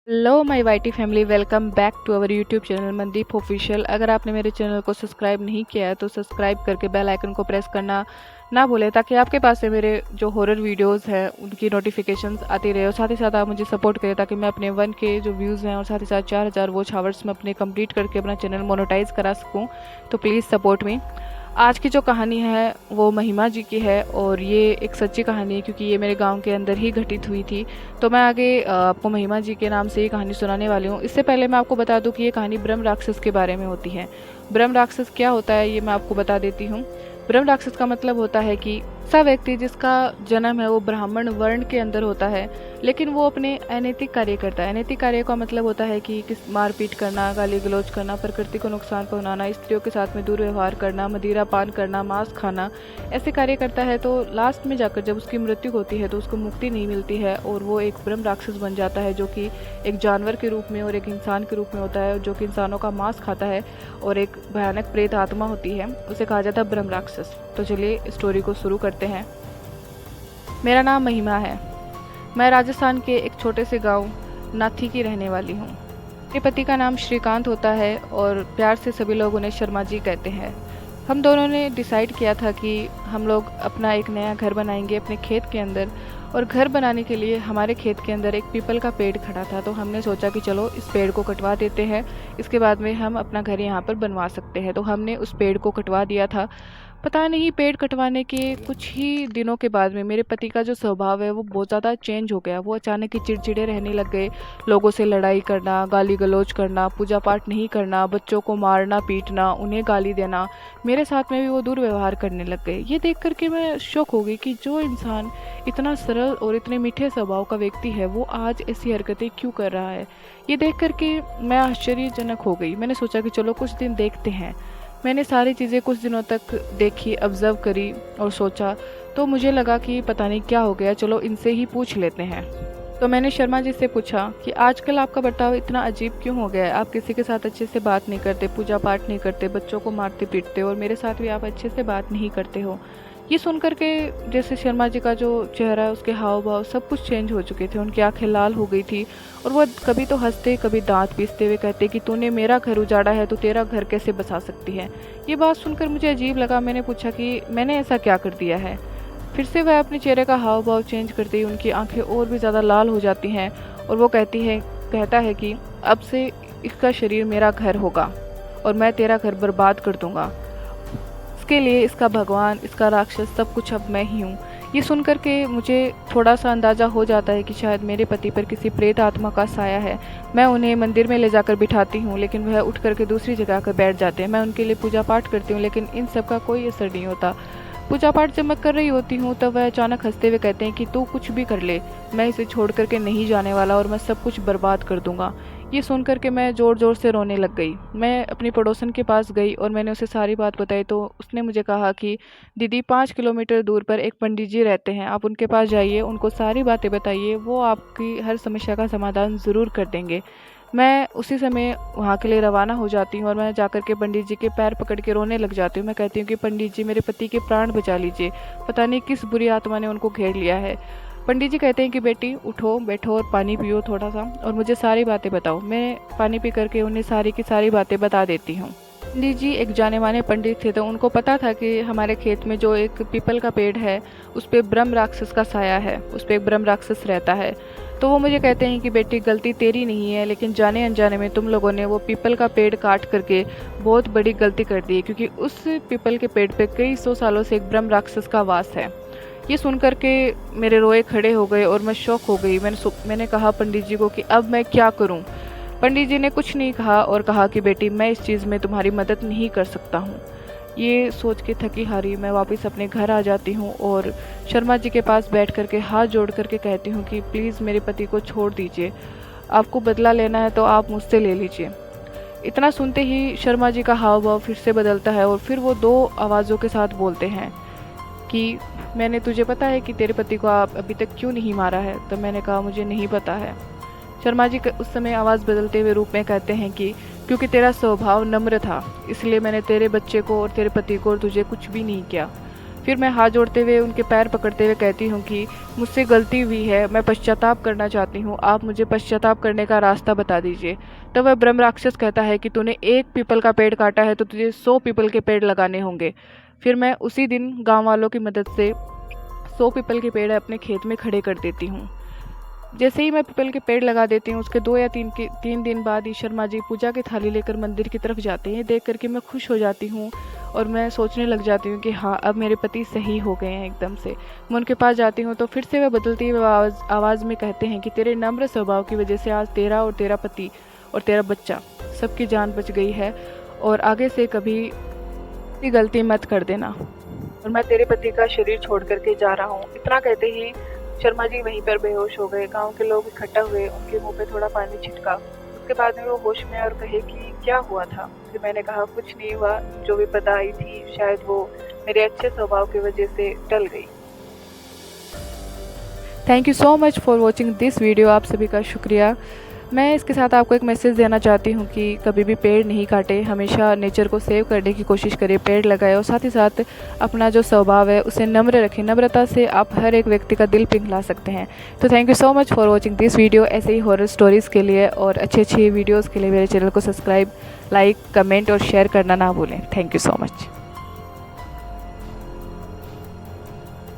Hello my YT family, welcome back to our YouTube channel Mandeep official. अगर आपने मेरे channel को सब्सक्राइब नहीं किया है तो सब्सक्राइब करके बेल आइकन को प्रेस करना ना भूलें, ताकि आपके पास से मेरे जो हॉरर वीडियोस हैं उनकी नोटिफिकेशंस आती रहे। और साथ ही साथ आप मुझे सपोर्ट करें ताकि मैं अपने 1K जो व्यूज़ हैं और साथ ही साथ 4000 वॉच हावर्स में अपने कंप्लीट करके अपना चैनल मोनेटाइज करा सकूँ। तो प्लीज़ सपोर्ट मी। आज की जो कहानी है वो महिमा जी की है और ये एक सच्ची कहानी है, क्योंकि ये मेरे गांव के अंदर ही घटित हुई थी। तो मैं आगे आपको महिमा जी के नाम से ये कहानी सुनाने वाली हूँ। इससे पहले मैं आपको बता दूं कि ये कहानी ब्रह्म राक्षस के बारे में होती है। ब्रह्म राक्षस क्या होता है ये मैं आपको बता देती हूँ। ब्रह्म राक्षस का मतलब होता है कि ऐसा व्यक्ति जिसका जन्म है वो ब्राह्मण वर्ण के अंदर होता है, लेकिन वो अपने अनैतिक कार्य करता है। अनैतिक कार्य का मतलब होता है कि किस मारपीट करना, गाली गलौज करना, प्रकृति को नुकसान पहुंचाना, स्त्रियों के साथ में दुर्व्यवहार करना, मदिरा पान करना, मांस खाना, ऐसे कार्य करता है। तो लास्ट में जाकर जब उसकी मृत्यु होती है तो उसको मुक्ति नहीं मिलती है और वो एक ब्रह्म राक्षस बन जाता है, जो कि एक जानवर के रूप में और एक इंसान के रूप में होता है, जो कि इंसानों का मांस खाता है और एक भयानक प्रेत आत्मा होती है, उसे कहा जाता है ब्रह्म राक्षस। तो चलिए स्टोरी को शुरू करते हैं। मेरा नाम महिमा है। मैं राजस्थान के एक छोटे से गांव नाथी की रहने वाली हूँ। मेरे पति का नाम श्रीकांत होता है और प्यार से सभी लोग उन्हें शर्मा जी कहते हैं। हम दोनों ने डिसाइड किया था कि हम लोग अपना एक नया घर बनाएंगे अपने खेत के अंदर, और घर बनाने के लिए हमारे खेत के अंदर एक पीपल का पेड़ खड़ा था। तो हमने सोचा कि चलो इस पेड़ को कटवा देते हैं, इसके बाद में हम अपना घर यहाँ पर बनवा सकते हैं। तो हमने उस पेड़ को कटवा दिया था। पता नहीं पेड़ कटवाने के कुछ ही दिनों के बाद में मेरे पति का जो स्वभाव है वो बहुत ज़्यादा चेंज हो गया। वो अचानक ही चिड़चिड़े रहने लग गए, लोगों से लड़ाई करना, गाली गलौज करना, पूजा पाठ नहीं करना, बच्चों को मारना पीटना, उन्हें गाली देना, मेरे साथ में भी वो दुर्व्यवहार करने लग गए। ये देख करके मैं शॉक हो गई कि जो इंसान इतना सरल और इतने मीठे स्वभाव का व्यक्ति है वो आज ऐसी हरकतें क्यों कर रहा है। ये देख करके मैं आश्चर्यजनक हो गई। मैंने सोचा कि चलो कुछ दिन देखते हैं। मैंने सारी चीज़ें कुछ दिनों तक देखी, ऑब्जर्व करी और सोचा। तो मुझे लगा कि पता नहीं क्या हो गया, चलो इनसे ही पूछ लेते हैं। तो मैंने शर्मा जी से पूछा कि आजकल आपका बर्ताव इतना अजीब क्यों हो गया है। आप किसी के साथ अच्छे से बात नहीं करते, पूजा पाठ नहीं करते, बच्चों को मारते पीटते, और मेरे साथ भी आप अच्छे से बात नहीं करते हो। ये सुन करके जैसे शर्मा जी का जो चेहरा है, उसके हाव भाव सब कुछ चेंज हो चुके थे। उनकी आंखें लाल हो गई थी और वो कभी तो हंसते कभी दांत पीसते हुए कहते कि तूने मेरा घर उजाड़ा है तो तेरा घर कैसे बसा सकती है। ये बात सुनकर मुझे अजीब लगा। मैंने पूछा कि मैंने ऐसा क्या कर दिया है। फिर से वह अपने चेहरे का हाव भाव चेंज करती, उनकी आंखें और भी ज़्यादा लाल हो जाती हैं और वो कहता है कि अब से इसका शरीर मेरा घर होगा और मैं तेरा घर बर्बाद कर दूंगा। इसके लिए इसका भगवान, इसका राक्षस, सब कुछ अब मैं ही हूँ। ये सुनकर के मुझे थोड़ा सा अंदाज़ा हो जाता है कि शायद मेरे पति पर किसी प्रेत आत्मा का साया है। मैं उन्हें मंदिर में ले जाकर बिठाती हूँ, लेकिन वह उठ करके दूसरी जगह पर बैठ जाते हैं। मैं उनके लिए पूजा पाठ करती हूँ, लेकिन इन सब का कोई असर नहीं होता। पूजा पाठ जब मैं कर रही होती हूँ तब वह अचानक हंसते हुए कहते हैं कि तू कुछ भी कर ले, मैं इसे छोड़ करके नहीं जाने वाला और मैं सब कुछ बर्बाद कर दूंगा। ये सुन करके मैं ज़ोर ज़ोर से रोने लग गई। मैं अपनी पड़ोसन के पास गई और मैंने उसे सारी बात बताई। तो उसने मुझे कहा कि दीदी 5 किलोमीटर दूर पर एक पंडित जी रहते हैं, आप उनके पास जाइए, उनको सारी बातें बताइए, वो आपकी हर समस्या का समाधान ज़रूर कर देंगे। मैं उसी समय वहाँ के लिए रवाना हो जाती हूँ और मैं जाकर के पंडित जी के पैर पकड़ के रोने लग जाती हूँ। मैं कहती हूँ कि पंडित जी मेरे पति के प्राण बचा लीजिए, पता नहीं किस बुरी आत्मा ने उनको घेर लिया है। पंडित जी कहते हैं कि बेटी उठो, बैठो और पानी पियो थोड़ा सा और मुझे सारी बातें बताओ। मैं पानी पी करके उन्हें सारी की सारी बातें बता देती हूँ। पंडित जी एक जाने माने पंडित थे, तो उनको पता था कि हमारे खेत में जो एक पीपल का पेड़ है उस पर ब्रह्म राक्षस का साया है, उस पर एक ब्रह्म राक्षस रहता है। तो वो मुझे कहते हैं कि बेटी गलती तेरी नहीं है, लेकिन जाने अनजाने में तुम लोगों ने वो पीपल का पेड़ काट करके बहुत बड़ी गलती कर दी है, क्योंकि उस पीपल के पेड़ पे कई 100 सालों से एक ब्रह्म राक्षस का वास है। ये सुनकर के मेरे रोए खड़े हो गए और मैं शॉक हो गई। मैंने कहा पंडित जी को कि अब मैं क्या करूं। पंडित जी ने कुछ नहीं कहा और कहा कि बेटी मैं इस चीज़ में तुम्हारी मदद नहीं कर सकता हूं। ये सोच के थकी हारी मैं वापस अपने घर आ जाती हूँ और शर्मा जी के पास बैठ करके हाथ जोड़ करके कहती हूँ कि प्लीज़ मेरे पति को छोड़ दीजिए, आपको बदला लेना है तो आप मुझसे ले लीजिए। इतना सुनते ही शर्मा जी का हाव भाव फिर से बदलता है और फिर वो 2 आवाज़ों के साथ बोलते हैं कि मैंने तुझे पता है कि तेरे पति को आप अभी तक क्यों नहीं मारा है। तो मैंने कहा मुझे नहीं पता है। शर्मा जी उस समय आवाज़ बदलते हुए रूप में कहते हैं कि क्योंकि तेरा स्वभाव नम्र था, इसलिए मैंने तेरे बच्चे को और तेरे पति को और तुझे कुछ भी नहीं किया। फिर मैं हाथ जोड़ते हुए उनके पैर पकड़ते हुए कहती हूँ कि मुझसे गलती हुई है, मैं पश्चाताप करना चाहती हूँ, आप मुझे पश्चाताप करने का रास्ता बता दीजिए। तब वह ब्रह्म राक्षस कहता है कि तूने एक पीपल का पेड़ काटा है तो तुझे 100 पीपल के पेड़ लगाने होंगे। फिर मैं उसी दिन गाँव वालों की मदद से 100 पीपल के पेड़ अपने खेत में खड़े कर देती हूँ। जैसे ही मैं पीपल के पेड़ लगा देती हूँ, उसके 2 या 3 दिन बाद ही शर्मा जी पूजा की थाली लेकर मंदिर की तरफ जाते हैं। देख करके मैं खुश हो जाती हूँ और मैं सोचने लग जाती हूँ कि हाँ, अब मेरे पति सही हो गए हैं एकदम से। मैं उनके पास जाती हूँ तो फिर से वह बदलती हुई आवाज़ में कहते हैं कि तेरे नम्र स्वभाव की वजह से आज तेरा और तेरा पति और तेरा बच्चा सबकी जान बच गई है, और आगे से कभी गलती मत कर देना, और मैं तेरे पति का शरीर छोड़ करके जा रहा हूँ। इतना कहते ही शर्मा जी वहीं पर बेहोश हो गए। गांव के लोग इकट्ठा हुए, उनके मुंह पे थोड़ा पानी छिटका। उसके बाद में वो होश में और कहे कि क्या हुआ था। फिर मैंने कहा कुछ नहीं हुआ, जो विपदा आई थी शायद वो मेरे अच्छे स्वभाव की वजह से टल गई। Thank you so much for watching this video. आप सभी का शुक्रिया। मैं इसके साथ आपको एक मैसेज देना चाहती हूँ कि कभी भी पेड़ नहीं काटे, हमेशा नेचर को सेव करने की कोशिश करें, पेड़ लगाएं, और साथ ही साथ अपना जो स्वभाव है उसे नम्र रखें। नम्रता से आप हर एक व्यक्ति का दिल पिघला सकते हैं। तो thank you so much for watching this video. ऐसे ही हॉरर स्टोरीज़ के लिए और अच्छी वीडियोज़ के लिए मेरे चैनल को सब्सक्राइब, लाइक, कमेंट और शेयर करना ना भूलें। Thank you so much.